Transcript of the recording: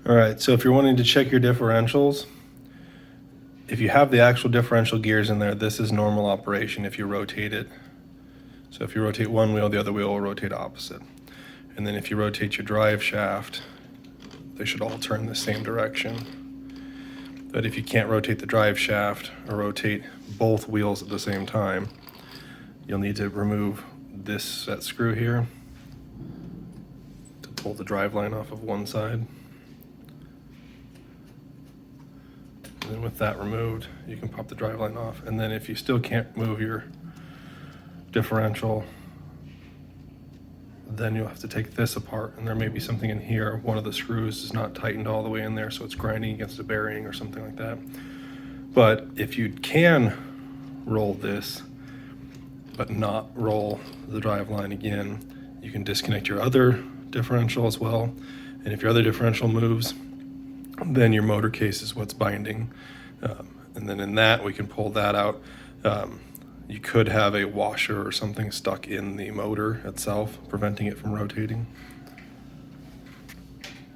All right, so if you're wanting to check your differentials, if you have the actual differential gears in there, this is normal operation if you rotate it. So if you rotate one wheel, the other wheel will rotate opposite. And then if you rotate your drive shaft, they should all turn the same direction. But if you can't rotate the drive shaft or rotate both wheels at the same time, you'll need to remove this set screw here to pull the drive line off of one side. And then with that removed, you can pop the drive line off. And then if you still can't move your differential, then you'll have to take this apart, and there may be something in here. One of the screws is not tightened all the way in there, so it's grinding against a bearing or something like that. But if you can roll this, but not roll the drive line again, you can disconnect your other differential as well. And if your other differential moves, then your motor case is what's binding. And then in that, we can pull that out. You could have a washer or something stuck in the motor itself, preventing it from rotating.